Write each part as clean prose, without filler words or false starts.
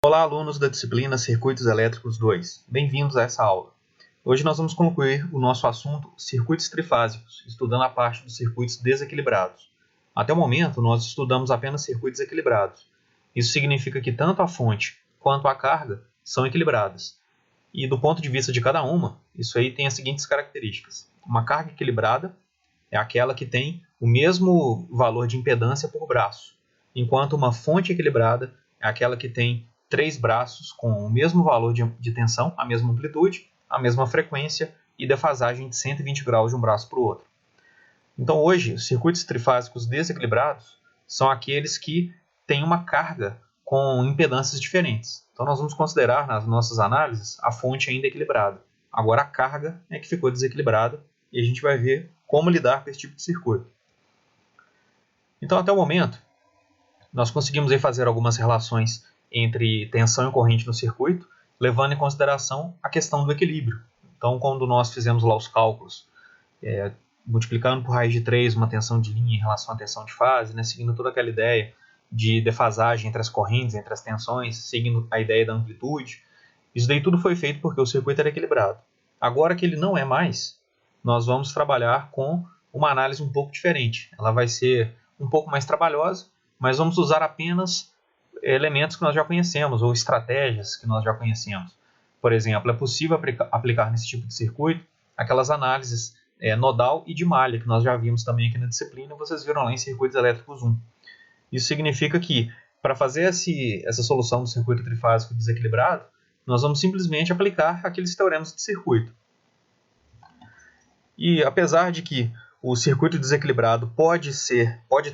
Olá, alunos da disciplina Circuitos Elétricos 2. Bem-vindos a essa aula. Hoje nós vamos concluir o nosso assunto circuitos trifásicos, estudando a parte dos circuitos desequilibrados. Até o momento, nós estudamos apenas circuitos equilibrados. Isso significa que tanto a fonte quanto a carga são equilibradas. E do ponto de vista de cada uma, isso aí tem as seguintes características. Uma carga equilibrada é aquela que tem o mesmo valor de impedância por braço, enquanto uma fonte equilibrada é aquela que tem 3 braços com o mesmo valor de tensão, a mesma amplitude, a mesma frequência e defasagem de 120 graus de um braço para o outro. Então hoje, os circuitos trifásicos desequilibrados são aqueles que têm uma carga com impedâncias diferentes. Então nós vamos considerar nas nossas análises a fonte ainda equilibrada. Agora a carga é que ficou desequilibrada e a gente vai ver como lidar com esse tipo de circuito. Então até o momento, nós conseguimos aí fazer algumas relações entre tensão e corrente no circuito, levando em consideração a questão do equilíbrio. Então, quando nós fizemos lá os cálculos, multiplicando por raiz de 3 uma tensão de linha em relação à tensão de fase, né, seguindo toda aquela ideia de defasagem entre as correntes, entre as tensões, seguindo a ideia da amplitude, isso daí tudo foi feito porque o circuito era equilibrado. Agora que ele não é mais, nós vamos trabalhar com uma análise um pouco diferente. Ela vai ser um pouco mais trabalhosa, mas vamos usar apenas elementos que nós já conhecemos ou estratégias que nós já conhecemos. Por exemplo, é possível aplicar nesse tipo de circuito aquelas análises nodal e de malha que nós já vimos também aqui na disciplina, vocês viram lá em Circuitos Elétricos 1. Isso significa que, para fazer essa solução do circuito trifásico desequilibrado, nós vamos simplesmente aplicar aqueles teoremas de circuito. E apesar de que o circuito desequilibrado pode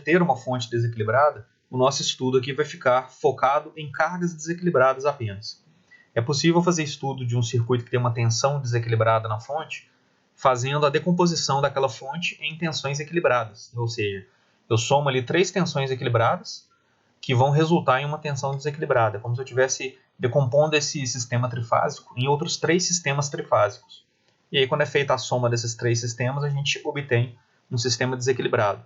ter uma fonte desequilibrada, o nosso estudo aqui vai ficar focado em cargas desequilibradas apenas. É possível fazer estudo de um circuito que tem uma tensão desequilibrada na fonte, fazendo a decomposição daquela fonte em tensões equilibradas. Ou seja, eu somo ali 3 tensões equilibradas que vão resultar em uma tensão desequilibrada, como se eu estivesse decompondo esse sistema trifásico em outros 3 sistemas trifásicos. E aí, quando é feita a soma desses 3 sistemas, a gente obtém um sistema desequilibrado.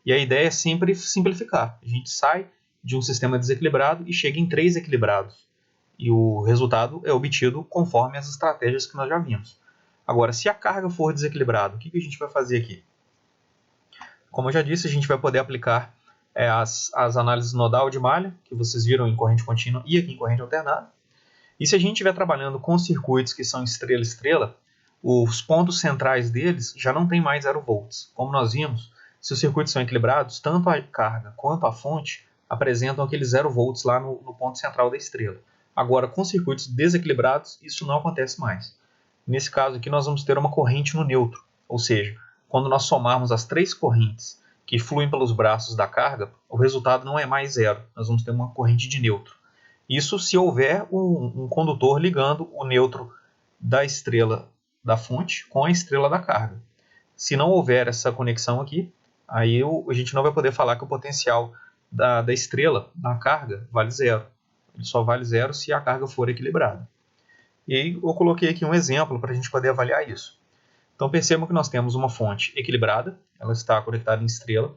E a ideia é sempre simplificar. A gente sai de um sistema desequilibrado e chega em 3 equilibrados. E o resultado é obtido conforme as estratégias que nós já vimos. Agora, se a carga for desequilibrada, o que a gente vai fazer aqui? Como eu já disse, a gente vai poder aplicar as análises nodal de malha, que vocês viram em corrente contínua e aqui em corrente alternada. E se a gente estiver trabalhando com circuitos que são estrela-estrela, os pontos centrais deles já não tem mais 0 volts. Como nós vimos, se os circuitos são equilibrados, tanto a carga quanto a fonte apresentam aqueles 0 volts lá no ponto central da estrela. Agora, com circuitos desequilibrados, isso não acontece mais. Nesse caso aqui, nós vamos ter uma corrente no neutro, ou seja, quando nós somarmos as 3 correntes que fluem pelos braços da carga, o resultado não é mais 0, nós vamos ter uma corrente de neutro. Isso se houver um condutor ligando o neutro da estrela da fonte com a estrela da carga. Se não houver essa conexão aqui, aí a gente não vai poder falar que o potencial da estrela na carga vale 0. Ele só vale 0 se a carga for equilibrada. E aí eu coloquei aqui um exemplo para a gente poder avaliar isso. Então percebam que nós temos uma fonte equilibrada, ela está conectada em estrela.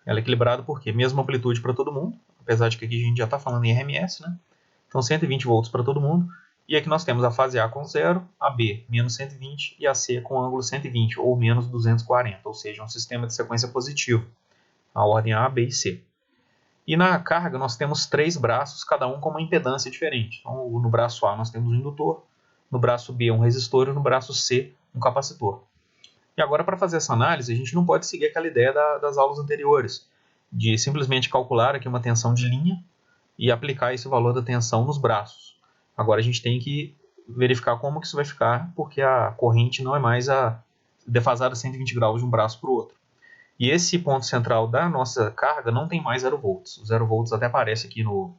Ela é equilibrada porque mesma amplitude para todo mundo, apesar de que aqui a gente já está falando em RMS, né? Então 120 volts para todo mundo. E aqui nós temos a fase A com 0, a B menos 120 e a C com ângulo 120 ou menos 240, ou seja, um sistema de sequência positivo, a ordem A, B e C. E na carga nós temos 3 braços, cada um com uma impedância diferente. Então no braço A nós temos um indutor, no braço B um resistor e no braço C um capacitor. E agora, para fazer essa análise, a gente não pode seguir aquela ideia das aulas anteriores, de simplesmente calcular aqui uma tensão de linha e aplicar esse valor da tensão nos braços. Agora a gente tem que verificar como que isso vai ficar, porque a corrente não é mais defasada 120 graus de um braço para o outro. E esse ponto central da nossa carga não tem mais 0 volts. O 0 volts até aparece aqui no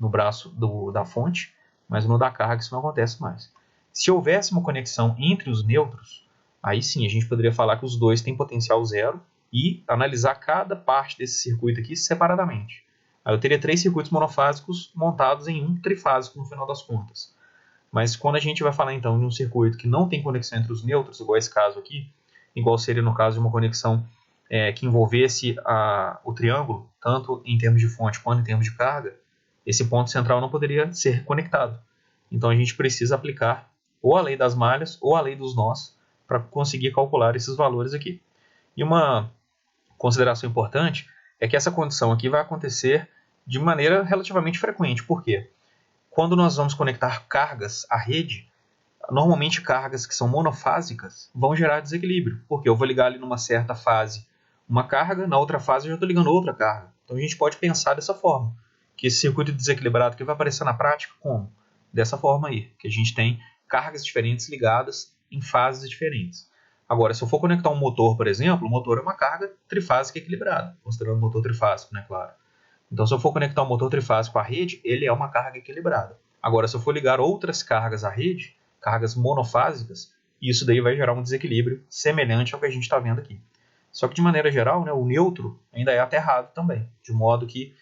braço da fonte, mas no da carga isso não acontece mais. Se houvesse uma conexão entre os nêutrons, aí sim a gente poderia falar que os dois têm potencial 0 e analisar cada parte desse circuito aqui separadamente. Aí eu teria 3 circuitos monofásicos montados em um trifásico no final das contas. Mas quando a gente vai falar então de um circuito que não tem conexão entre os nêutrons, igual esse caso aqui, igual seria no caso de uma conexão que envolvesse o triângulo, tanto em termos de fonte quanto em termos de carga, esse ponto central não poderia ser conectado. Então a gente precisa aplicar ou a lei das malhas ou a lei dos nós para conseguir calcular esses valores aqui. E uma consideração importante é que essa condição aqui vai acontecer de maneira relativamente frequente. Por quê? Quando nós vamos conectar cargas à rede, normalmente cargas que são monofásicas vão gerar desequilíbrio, porque eu vou ligar ali numa certa fase uma carga, na outra fase eu já estou ligando outra carga. Então a gente pode pensar dessa forma, que esse circuito desequilibrado que vai aparecer na prática como? Dessa forma aí, que a gente tem cargas diferentes ligadas em fases diferentes. Agora, se eu for conectar um motor, por exemplo, o motor é uma carga trifásica equilibrada, considerando o motor trifásico, né, claro. Então, se eu for conectar um motor trifásico à rede, ele é uma carga equilibrada. Agora, se eu for ligar outras cargas à rede, cargas monofásicas, isso daí vai gerar um desequilíbrio semelhante ao que a gente está vendo aqui. Só que, de maneira geral, né, o neutro ainda é aterrado também, de modo que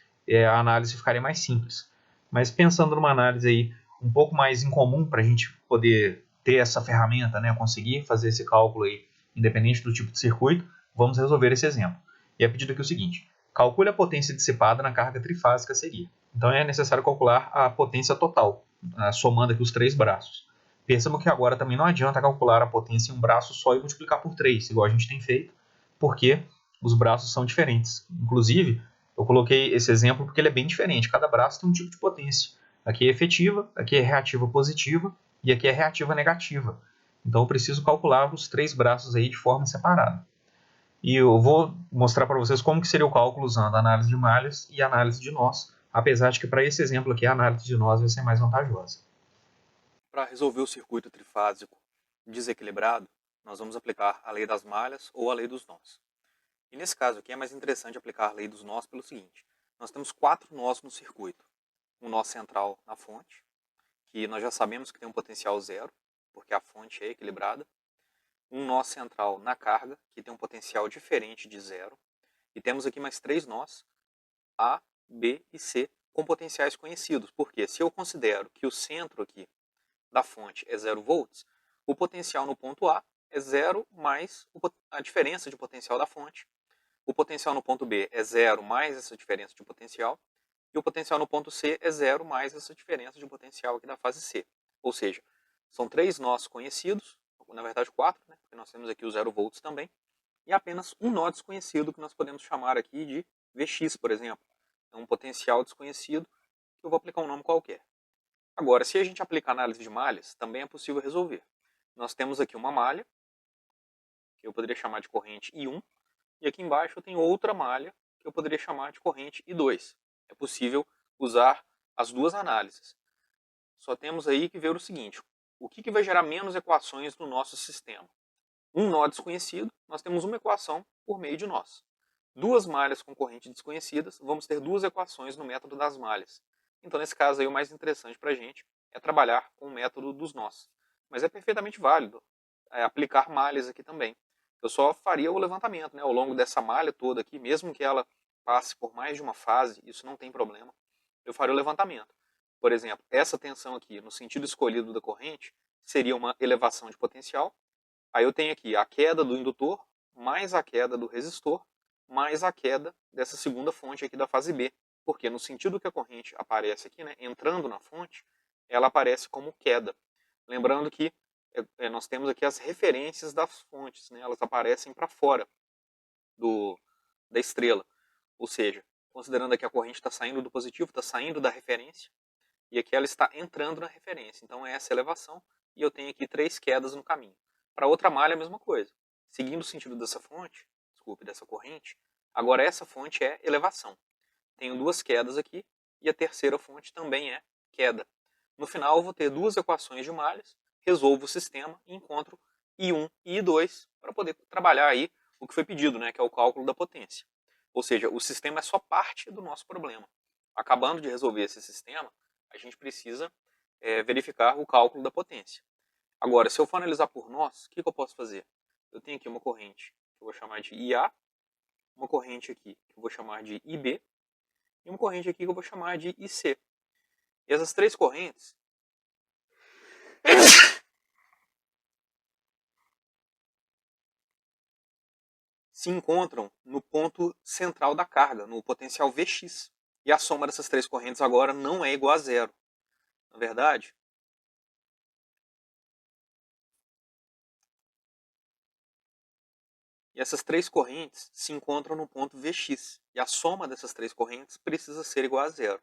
a análise ficaria mais simples. Mas pensando numa análise aí um pouco mais incomum para a gente poder ter essa ferramenta, né, conseguir fazer esse cálculo aí, independente do tipo de circuito, vamos resolver esse exemplo. E é pedido aqui o seguinte: calcule a potência dissipada na carga trifásica a seguir. Então é necessário calcular a potência total, somando aqui os três braços. Percebam que agora também não adianta calcular a potência em um braço só e multiplicar por 3, igual a gente tem feito, porque os braços são diferentes. Inclusive, eu coloquei esse exemplo porque ele é bem diferente. Cada braço tem um tipo de potência. Aqui é efetiva, aqui é reativa positiva e aqui é reativa negativa. Então eu preciso calcular os três braços aí de forma separada. E eu vou mostrar para vocês como que seria o cálculo usando a análise de malhas e a análise de nós, apesar de que para esse exemplo aqui a análise de nós vai ser mais vantajosa. Para resolver o circuito trifásico desequilibrado, nós vamos aplicar a lei das malhas ou a lei dos nós. E nesse caso aqui é mais interessante aplicar a lei dos nós pelo seguinte: nós temos 4 nós no circuito. Um nó central na fonte, que nós já sabemos que tem um potencial zero, porque a fonte é equilibrada. Um nó central na carga, que tem um potencial diferente de zero. E temos aqui mais 3 nós, A, B e C, com potenciais conhecidos. Porque se eu considero que o centro aqui da fonte é 0 volts, o potencial no ponto A é zero mais a diferença de potencial da fonte. O potencial no ponto B é zero mais essa diferença de potencial. E o potencial no ponto C é zero mais essa diferença de potencial aqui da fase C. Ou seja, são 3 nós conhecidos, na verdade 4, né? Porque nós temos aqui o 0 volts também, e apenas um nó desconhecido que nós podemos chamar aqui de Vx, por exemplo. É um potencial desconhecido que eu vou aplicar um nome qualquer. Agora, se a gente aplicar análise de malhas, também é possível resolver. Nós temos aqui uma malha, que eu poderia chamar de corrente I1, e aqui embaixo eu tenho outra malha, que eu poderia chamar de corrente I2. É possível usar as duas análises. Só temos aí que ver o seguinte: o que vai gerar menos equações no nosso sistema? Um nó desconhecido, nós temos uma equação por meio de nós. Duas malhas com corrente desconhecidas, vamos ter duas equações no método das malhas. Então, nesse caso aí, o mais interessante para a gente é trabalhar com o método dos nós. Mas é perfeitamente válido aplicar malhas aqui também. Eu só faria o levantamento, né, ao longo dessa malha toda aqui, mesmo que ela passe por mais de uma fase, isso não tem problema, eu faria o levantamento. Por exemplo, essa tensão aqui, no sentido escolhido da corrente, seria uma elevação de potencial. Aí eu tenho aqui a queda do indutor, mais a queda do resistor, mais a queda dessa segunda fonte aqui da fase B. Porque no sentido que a corrente aparece aqui, né, entrando na fonte, ela aparece como queda. Lembrando que nós temos aqui as referências das fontes, né, elas aparecem para fora da estrela. Ou seja, considerando aqui a corrente está saindo do positivo, está saindo da referência, e aqui ela está entrando na referência. Então é essa elevação, e eu tenho aqui 3 quedas no caminho. Para outra malha a mesma coisa. Seguindo o sentido dessa fonte, dessa corrente, agora essa fonte é elevação. Tenho 2 quedas aqui, e a terceira fonte também é queda. No final eu vou ter 2 equações de malhas, resolvo o sistema e encontro I1 e I2 para poder trabalhar aí o que foi pedido, né, que é o cálculo da potência. Ou seja, o sistema é só parte do nosso problema. Acabando de resolver esse sistema, a gente precisa verificar o cálculo da potência. Agora, se eu for analisar por nós, o que eu posso fazer? Eu tenho aqui uma corrente que eu vou chamar de IA, uma corrente aqui que eu vou chamar de IB, e uma corrente aqui que eu vou chamar de IC. E essas 3 correntes se encontram no ponto central da carga, no potencial Vx. E a soma dessas três correntes agora não é igual a zero. Na verdade, e essas três correntes se encontram no ponto Vx. E a soma dessas três correntes precisa ser igual a zero.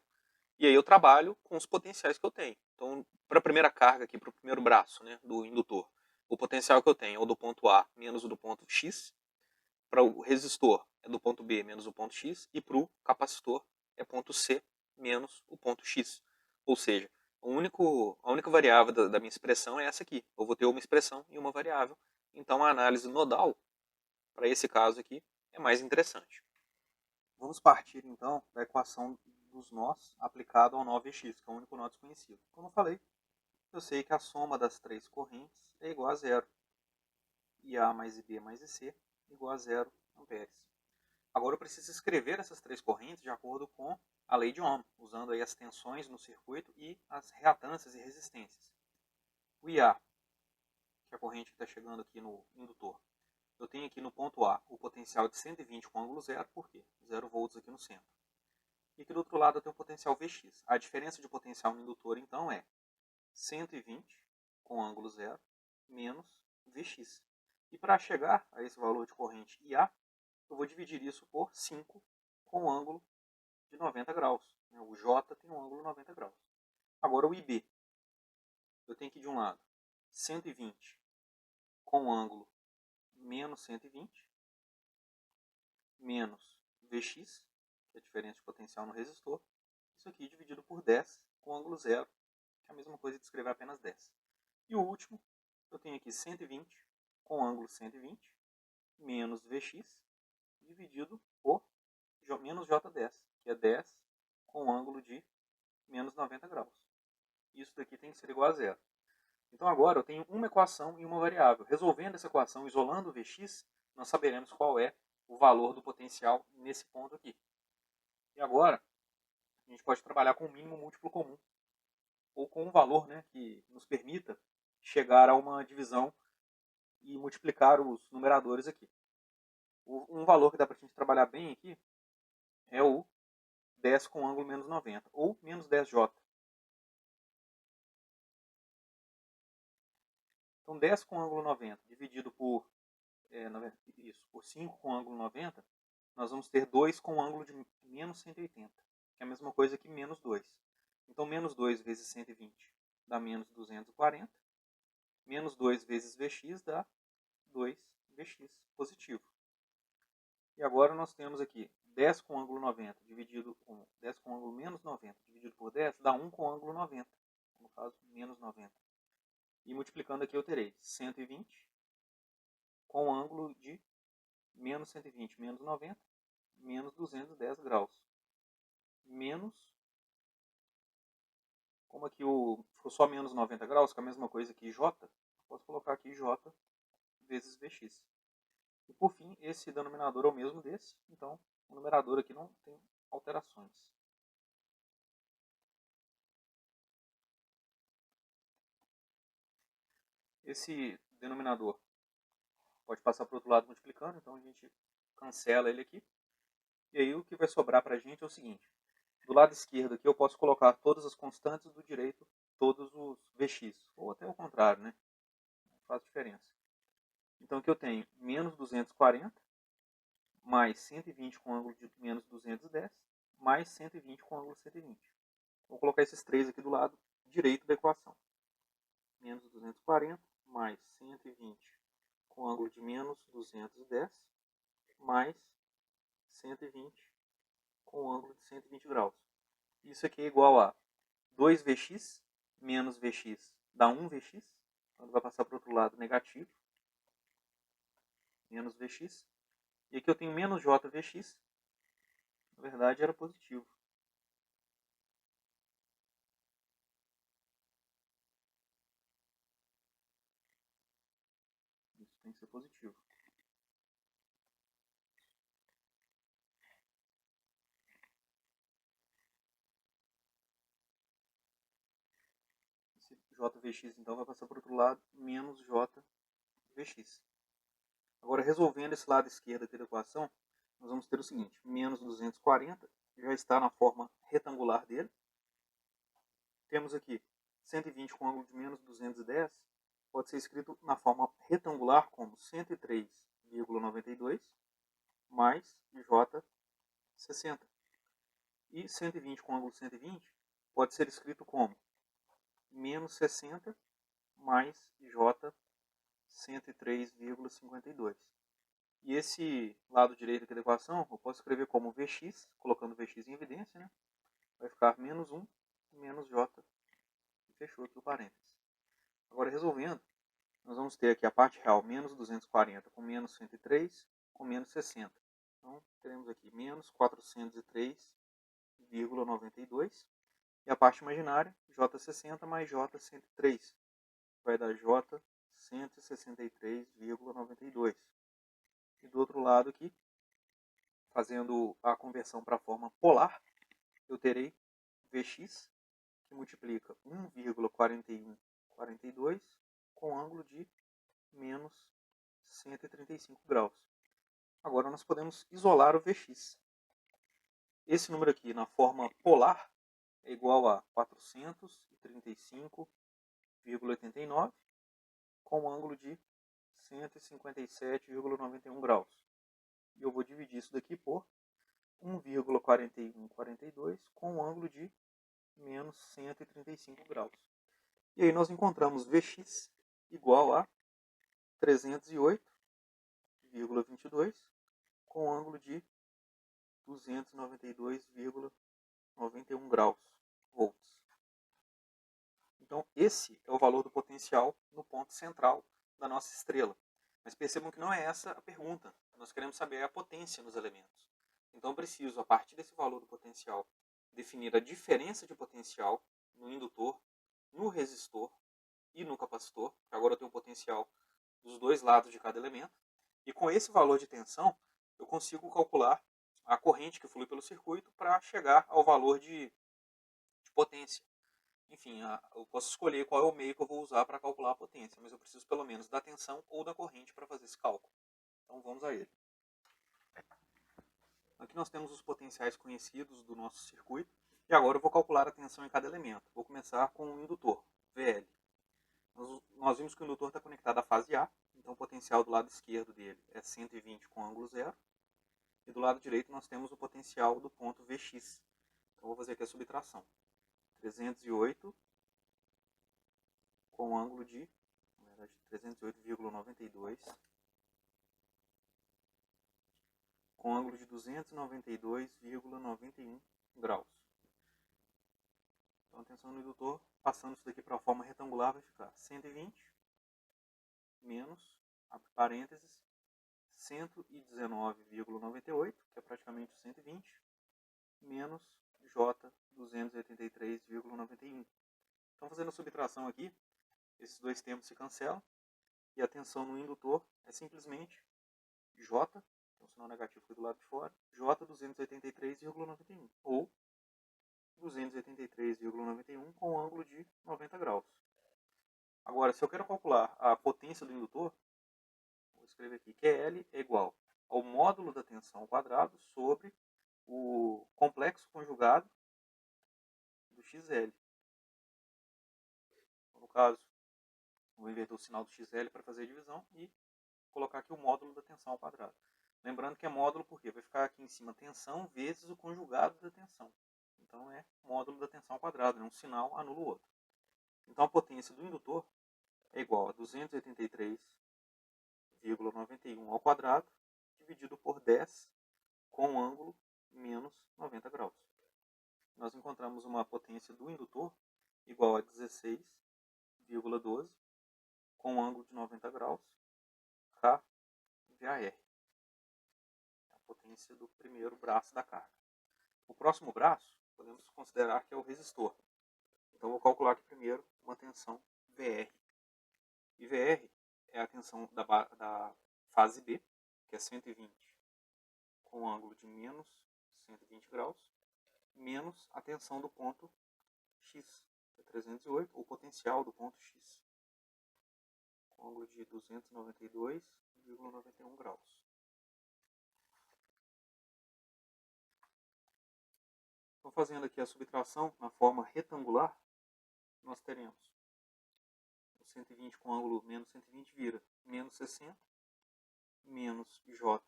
E aí eu trabalho com os potenciais que eu tenho. Então, para a primeira carga aqui, para o primeiro braço, né, do indutor, o potencial que eu tenho é o do ponto A menos o do ponto X. Para o resistor é do ponto B menos o ponto X. E para o capacitor é ponto C menos o ponto X. Ou seja, a única variável da minha expressão é essa aqui. Eu vou ter uma expressão e uma variável. Então a análise nodal, para esse caso aqui, é mais interessante. Vamos partir então da equação dos nós aplicado ao nó Vx, que é o único nó desconhecido. Como eu falei, eu sei que a soma das três correntes é igual a zero. IA mais IB mais IC igual a 0 amperes. Agora eu preciso escrever essas três correntes de acordo com a lei de Ohm, usando aí as tensões no circuito e as reatâncias e resistências. O IA, que é a corrente que está chegando aqui no indutor, eu tenho aqui no ponto A o potencial de 120 com ângulo zero, por quê? 0 volts aqui no centro. E aqui do outro lado eu tenho o potencial Vx. A diferença de potencial no indutor, então, é 120 com ângulo zero menos Vx. E para chegar a esse valor de corrente IA, eu vou dividir isso por 5 com ângulo de 90 graus. O J tem um ângulo de 90 graus. Agora o IB. Eu tenho aqui de um lado 120 com ângulo menos 120 menos Vx, que é a diferença de potencial no resistor. Isso aqui dividido por 10 com ângulo zero, que é a mesma coisa de escrever apenas 10. E o último, eu tenho aqui 120 com ângulo 120 menos Vx dividido por menos J10, que é 10 com ângulo de menos 90 graus. Isso daqui tem que ser igual a zero. Então agora eu tenho uma equação e uma variável. Resolvendo essa equação, isolando o Vx, nós saberemos qual é o valor do potencial nesse ponto aqui. E agora, a gente pode trabalhar com o mínimo múltiplo comum, ou com um valor, né, que nos permita chegar a uma divisão e multiplicar os numeradores aqui. Um valor que dá para a gente trabalhar bem aqui é o 10 com ângulo menos 90, ou menos 10J. Então 10 com ângulo 90 dividido por, por 5 com ângulo 90, nós vamos ter 2 com ângulo de menos 180, que é a mesma coisa que menos 2. Então menos 2 vezes 120 dá menos 240, menos 2 vezes Vx dá 2Vx positivo. E agora nós temos aqui 10 com ângulo 90 dividido com 10 com ângulo menos 90 dividido por 10 dá 1 com ângulo 90, no caso menos 90. E multiplicando aqui eu terei 120 com ângulo de menos 120 menos 90 menos 210 graus. Menos, como aqui ficou só menos 90 graus, que é a mesma coisa que J, posso colocar aqui J vezes Vx. E por fim, esse denominador é o mesmo desse, então o numerador aqui não tem alterações. Esse denominador pode passar para o outro lado multiplicando, então a gente cancela ele aqui. E aí o que vai sobrar para a gente é o seguinte. Do lado esquerdo aqui eu posso colocar todas as constantes, do direito todos os Vx. Ou até o contrário, né? Não faz diferença. Então aqui eu tenho menos 240, mais 120 com ângulo de menos 210, mais 120 com ângulo de 120. Vou colocar esses três aqui do lado direito da equação. Menos 240, mais 120 com ângulo de menos 210, mais 120 com ângulo de 120 graus. Isso aqui é igual a 2Vx menos Vx dá 1Vx. Então vai passar para o outro lado negativo. Menos Vx. E aqui eu tenho menos JVx. Na verdade era positivo. Isso tem que ser positivo. Esse JVx então vai passar para o outro lado, menos JVx. Agora resolvendo esse lado esquerdo aqui da equação, nós vamos ter o seguinte, menos 240 já está na forma retangular dele. Temos aqui 120 com ângulo de menos 210, pode ser escrito na forma retangular como 103,92 mais J60. E 120 com ângulo 120 pode ser escrito como menos 60 mais J 103,52. E esse lado direito aqui da equação eu posso escrever como Vx, colocando Vx em evidência, né? Vai ficar menos 1 menos J. E fechou aqui o parênteses. Agora resolvendo, nós vamos ter aqui a parte real, menos 240 com menos 103 com menos 60. Então teremos aqui menos 403,92. E a parte imaginária, J60 mais J103. Vai dar J 163,92. E do outro lado aqui, fazendo a conversão para a forma polar, eu terei Vx, que multiplica 1,4142 com ângulo de menos 135 graus. Agora nós podemos isolar o Vx. Esse número aqui na forma polar é igual a 435,89 com ângulo de 157,91 graus. E eu vou dividir isso daqui por 1,4142 com ângulo de menos 135 graus. E aí nós encontramos Vx igual a 308,22 com ângulo de 292,91 graus, volts. Então esse é o valor do potencial no ponto central da nossa estrela. Mas percebam que não é essa a pergunta. Nós queremos saber a potência nos elementos. Então eu preciso, a partir desse valor do potencial, definir a diferença de potencial no indutor, no resistor e no capacitor, que agora eu tenho o potencial dos dois lados de cada elemento. E com esse valor de tensão, eu consigo calcular a corrente que flui pelo circuito para chegar ao valor de potência. Enfim, eu posso escolher qual é o meio que eu vou usar para calcular a potência, mas eu preciso pelo menos da tensão ou da corrente para fazer esse cálculo. Então vamos a ele. Aqui nós temos os potenciais conhecidos do nosso circuito. E agora eu vou calcular a tensão em cada elemento. Vou começar com o indutor, VL. Nós vimos que o indutor está conectado à fase A, então o potencial do lado esquerdo dele é 120 com ângulo zero. E do lado direito nós temos o potencial do ponto Vx. Então vou fazer aqui a subtração. 308 com ângulo de, na verdade, 308,92 com ângulo de 292,91 graus. Então, atenção no indutor, passando isso daqui para a forma retangular, vai ficar 120 menos, abre parênteses, 119,98, que é praticamente 120, menos J 283,91. Então, fazendo a subtração aqui, esses dois termos se cancelam, e a tensão no indutor é simplesmente J, tem um sinal negativo aqui do lado de fora, J 283,91, ou 283,91 com ângulo de 90 graus. Agora, se eu quero calcular a potência do indutor, vou escrever aqui que L é igual ao módulo da tensão ao quadrado sobre o complexo conjugado do XL. No caso, vou inverter o sinal do XL para fazer a divisão e colocar aqui o módulo da tensão ao quadrado. Lembrando que é módulo porque vai ficar aqui em cima tensão vezes o conjugado da tensão. Então é módulo da tensão ao quadrado, né? Um sinal anula o outro. Então a potência do indutor é igual a 283,91 ao quadrado dividido por 10 com ângulo menos 90 graus. Nós encontramos uma potência do indutor igual a 16,12 com ângulo de 90 graus kVAR. A potência do primeiro braço da carga. O próximo braço podemos considerar que é o resistor. Então vou calcular aqui primeiro uma tensão VR. E VR é a tensão da fase B, que é 120 com ângulo de menos 120 graus, menos a tensão do ponto X, que é 308, o potencial do ponto X, com ângulo de 292,91 graus. Então, fazendo aqui a subtração na forma retangular, nós teremos o 120 com ângulo menos 120 vira menos 60, menos J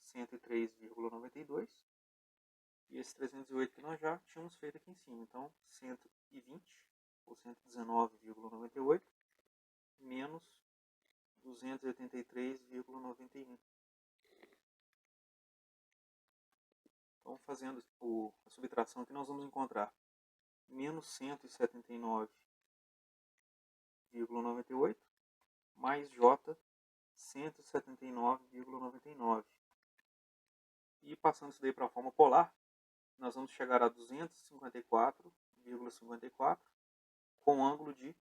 103,92, e esse 308 que nós já tínhamos feito aqui em cima. Então, 120, ou 119,98, menos 283,91. Então, fazendo a subtração aqui, nós vamos encontrar menos 179,98 mais J 179,99. E passando isso daí para a forma polar, nós vamos chegar a 254,54 com ângulo de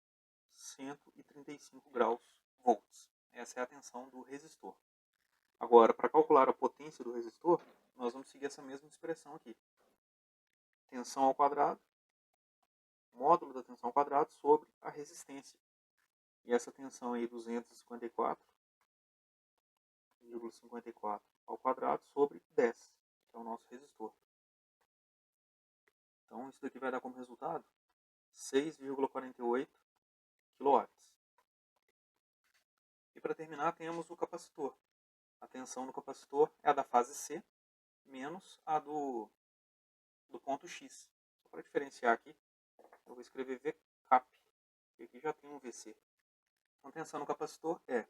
135 graus volts. Essa é a tensão do resistor. Agora, para calcular a potência do resistor, nós vamos seguir essa mesma expressão aqui. Tensão ao quadrado, módulo da tensão ao quadrado sobre a resistência. E essa tensão aí, 254,54 ao quadrado sobre 10, que é o nosso resistor. Então, isso daqui vai dar como resultado 6,48 kW. E para terminar, temos o capacitor. A tensão do capacitor é a da fase C, menos a do ponto X. Só para diferenciar aqui, eu vou escrever VCAP, que aqui já tem um VC. Então, a tensão no capacitor é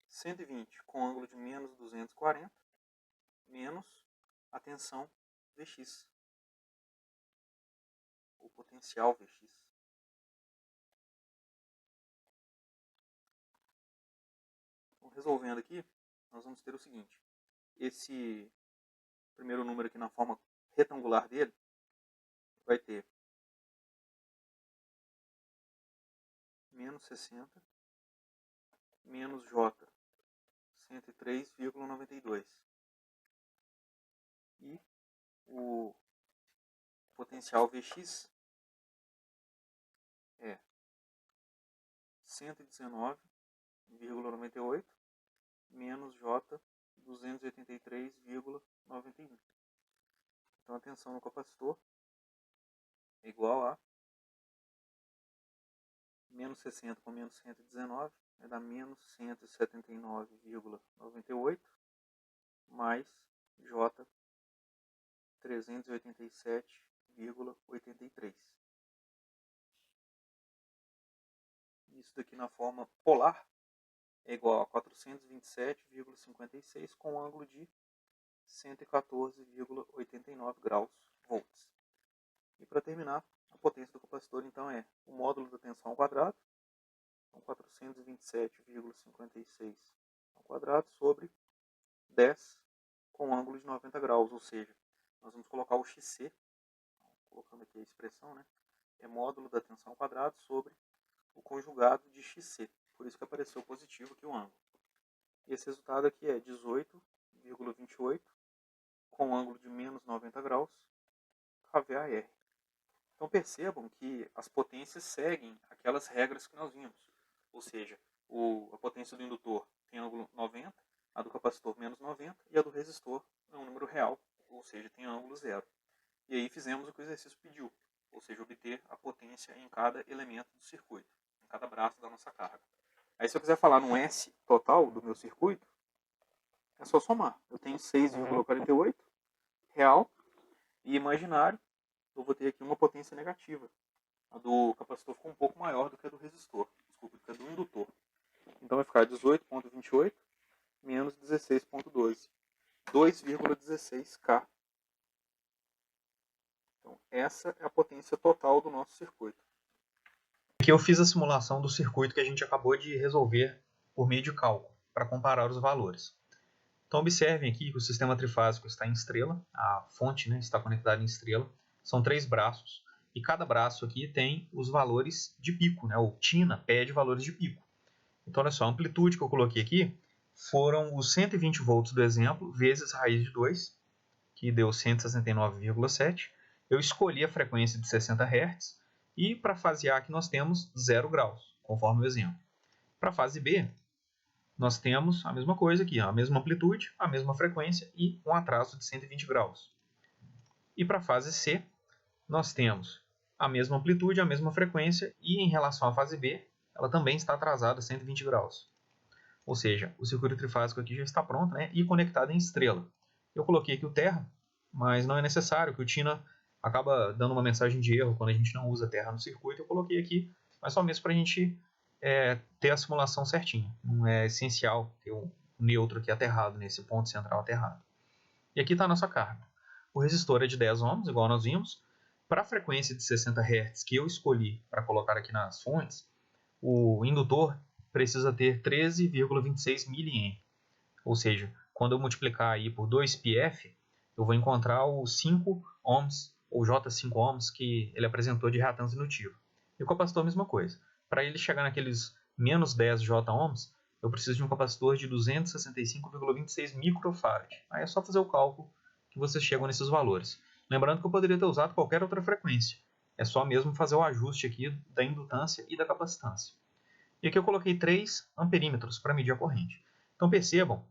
120 com ângulo de menos 240, menos a tensão Vx, o potencial Vx. Então, resolvendo aqui, nós vamos ter o seguinte. Esse primeiro número aqui na forma retangular dele vai ter menos 60, menos J 103,92. E o potencial Vx é 119,98 menos J 283,91. Então, a tensão no capacitor é igual a menos 60 com menos 119, vai dar menos 179,98 mais J 387,83. Isso daqui na forma polar é igual a 427,56 com ângulo de 114,89 graus volts. E para terminar, a potência do capacitor então é o módulo da tensão ao quadrado, então 427,56 ao quadrado sobre 10 com ângulo de 90 graus, ou seja, nós vamos colocar o XC, colocando aqui a expressão, né, é módulo da tensão ao quadrado sobre o conjugado de XC, por isso que apareceu positivo aqui o ângulo. E esse resultado aqui é 18,28 com ângulo de menos 90 graus, kVAR. Então percebam que as potências seguem aquelas regras que nós vimos. Ou seja, a potência do indutor tem ângulo 90, a do capacitor menos 90 e a do resistor é um número real, ou seja, tem ângulo zero. E aí fizemos o que o exercício pediu, ou seja, obter a potência em cada elemento do circuito, em cada braço da nossa carga. Aí se eu quiser falar no S total do meu circuito, é só somar. Eu tenho 6,48 real e imaginário, eu vou ter aqui uma potência negativa. A do capacitor ficou um pouco maior do que a do resistor, desculpa, do que a do indutor. Então vai ficar 18,28 menos 16,12, 2,16 K. Então essa é a potência total do nosso circuito. Aqui eu fiz a simulação do circuito que a gente acabou de resolver por meio de cálculo, para comparar os valores. Então observem aqui que o sistema trifásico está em estrela, a fonte, né, está conectada em estrela, são 3 braços, e cada braço aqui tem os valores de pico, né, ou TINA pede valores de pico. Então olha só, a amplitude que eu coloquei aqui foram os 120 volts do exemplo, vezes raiz de 2, que deu 169,7. Eu escolhi a frequência de 60 Hz, e para a fase A aqui nós temos 0 graus, conforme o exemplo. Para a fase B, nós temos a mesma coisa aqui, a mesma amplitude, a mesma frequência e um atraso de 120 graus. E para a fase C, nós temos a mesma amplitude, a mesma frequência, e em relação à fase B, ela também está atrasada 120 graus. Ou seja, o circuito trifásico aqui já está pronto, né, e conectado em estrela. Eu coloquei aqui o terra, mas não é necessário, que o Tina acaba dando uma mensagem de erro quando a gente não usa terra no circuito. Eu coloquei aqui, mas só mesmo para a gente ter a simulação certinha. Não é essencial ter um neutro aqui aterrado, nesse ponto central aterrado. E aqui está a nossa carga. O resistor é de 10 ohms, igual nós vimos. Para a frequência de 60 Hz que eu escolhi para colocar aqui nas fontes, o indutor precisa ter 13,26 mA. Ou seja, quando eu multiplicar aí por 2πf, eu vou encontrar os 5 ohms, ou J5 ohms, que ele apresentou de reatância indutiva. E o capacitor a mesma coisa. Para ele chegar naqueles menos 10 J ohms, eu preciso de um capacitor de 265,26 microfarad. Aí é só fazer o cálculo que vocês chegam nesses valores. Lembrando que eu poderia ter usado qualquer outra frequência. É só mesmo fazer o ajuste aqui da indutância e da capacitância. E aqui eu coloquei 3 amperímetros para medir a corrente. Então percebam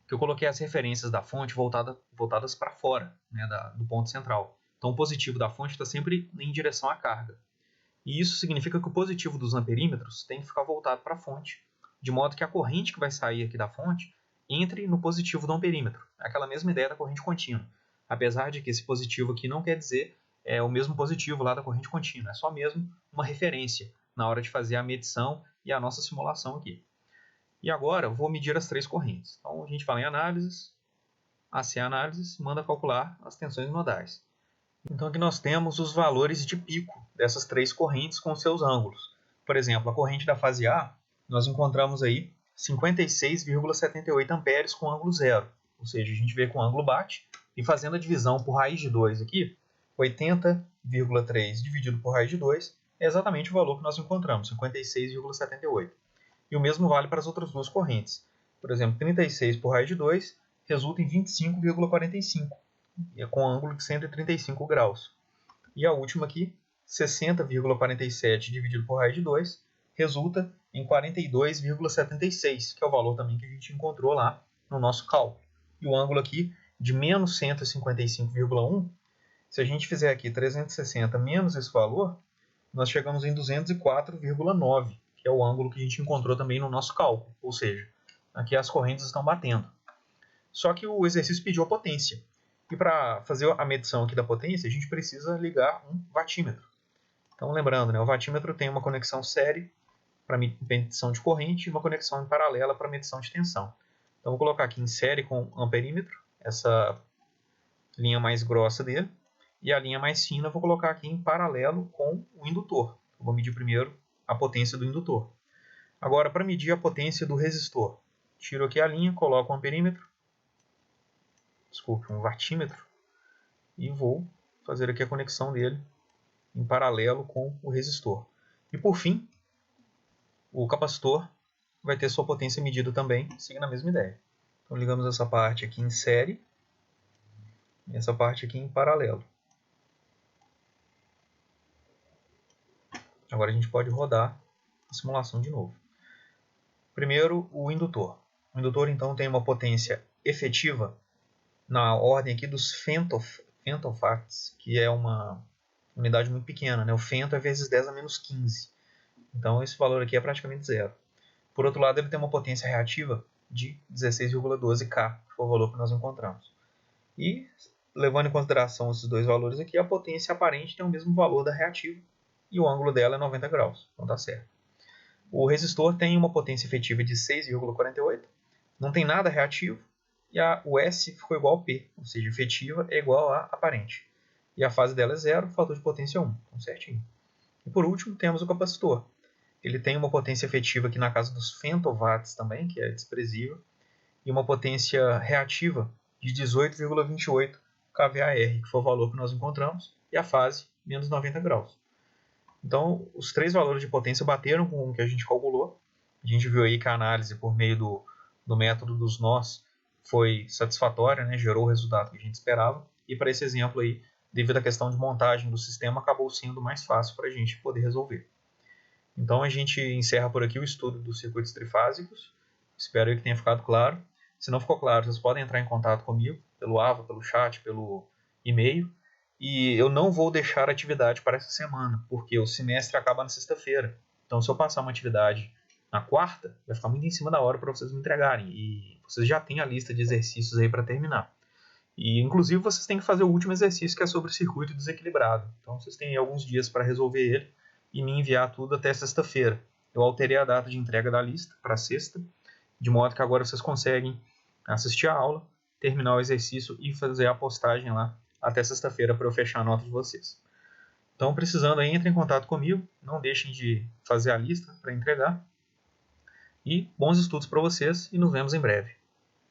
que eu coloquei as referências da fonte voltadas para fora, né, do ponto central. Então o positivo da fonte está sempre em direção à carga. E isso significa que o positivo dos amperímetros tem que ficar voltado para a fonte, de modo que a corrente que vai sair aqui da fonte entre no positivo do amperímetro. É aquela mesma ideia da corrente contínua. Apesar de que esse positivo aqui não quer dizer o mesmo positivo lá da corrente contínua. É só mesmo uma referência na hora de fazer a medição e a nossa simulação aqui. E agora eu vou medir as 3 correntes. Então a gente fala em análises, AC análises, manda calcular as tensões nodais. Então aqui nós temos os valores de pico dessas 3 correntes com seus ângulos. Por exemplo, a corrente da fase A, nós encontramos aí 56,78 amperes com ângulo zero. Ou seja, a gente vê que o ângulo bate, e fazendo a divisão por raiz de 2 aqui, 80,3 dividido por raiz de 2 é exatamente o valor que nós encontramos, 56,78. E o mesmo vale para as outras duas correntes. Por exemplo, 36 por raiz de 2 resulta em 25,45, com ângulo de 135 graus. E a última aqui, 60,47 dividido por raiz de 2, resulta em 42,76, que é o valor também que a gente encontrou lá no nosso cálculo. E o ângulo aqui de menos 155,1, se a gente fizer aqui 360 menos esse valor, nós chegamos em 204,9, que é o ângulo que a gente encontrou também no nosso cálculo. Ou seja, aqui as correntes estão batendo. Só que o exercício pediu a potência. E para fazer a medição aqui da potência, a gente precisa ligar um watímetro. Então, lembrando, né, o watímetro tem uma conexão série para medição de corrente e uma conexão em paralela para medição de tensão. Então, vou colocar aqui em série com amperímetro, essa linha mais grossa dele, e a linha mais fina eu vou colocar aqui em paralelo com o indutor. Eu vou medir primeiro a potência do indutor. Agora, para medir a potência do resistor, tiro aqui a linha, coloco um amperímetro, um watímetro, e vou fazer aqui a conexão dele em paralelo com o resistor. E por fim, o capacitor vai ter sua potência medida também, seguindo a mesma ideia. Então ligamos essa parte aqui em série e essa parte aqui em paralelo. Agora a gente pode rodar a simulação de novo. Primeiro, o indutor. O indutor então tem uma potência efetiva na ordem aqui dos femtofarads, que é uma unidade muito pequena, né? O femto é vezes 10 a menos 15. Então esse valor aqui é praticamente zero. Por outro lado, ele tem uma potência reativa de 16,12 K, que foi o valor que nós encontramos. E, levando em consideração esses dois valores aqui, a potência aparente tem o mesmo valor da reativa, e o ângulo dela é 90 graus, então está certo. O resistor tem uma potência efetiva de 6,48, não tem nada reativo, e o S ficou igual ao P, ou seja, efetiva é igual a aparente. E a fase dela é zero, fator de potência 1, então certinho. E por último, temos o capacitor. Ele tem uma potência efetiva aqui na casa dos femtovats também, que é desprezível, e uma potência reativa de 18,28 kVAR, que foi o valor que nós encontramos, e a fase, menos 90 graus. Então, os 3 valores de potência bateram com o que a gente calculou. A gente viu aí que a análise por meio do método dos nós foi satisfatória, né? Gerou o resultado que a gente esperava. E para esse exemplo aí, devido à questão de montagem do sistema, acabou sendo mais fácil para a gente poder resolver. Então a gente encerra por aqui o estudo dos circuitos trifásicos. Espero que tenha ficado claro. Se não ficou claro, vocês podem entrar em contato comigo pelo AVA, pelo chat, pelo e-mail. e eu não vou deixar atividade para essa semana, porque o semestre acaba na sexta-feira. Então, se eu passar uma atividade na quarta, vai ficar muito em cima da hora para vocês me entregarem. E vocês já têm a lista de exercícios aí para terminar. E, inclusive, vocês têm que fazer o último exercício, que é sobre o circuito desequilibrado. Então, vocês têm alguns dias para resolver ele e me enviar tudo até sexta-feira. Eu alterei a data de entrega da lista para sexta, de modo que agora vocês conseguem assistir a aula, terminar o exercício e fazer a postagem lá até sexta-feira para eu fechar a nota de vocês. Então, precisando aí, entre em contato comigo, não deixem de fazer a lista para entregar. E bons estudos para vocês e nos vemos em breve.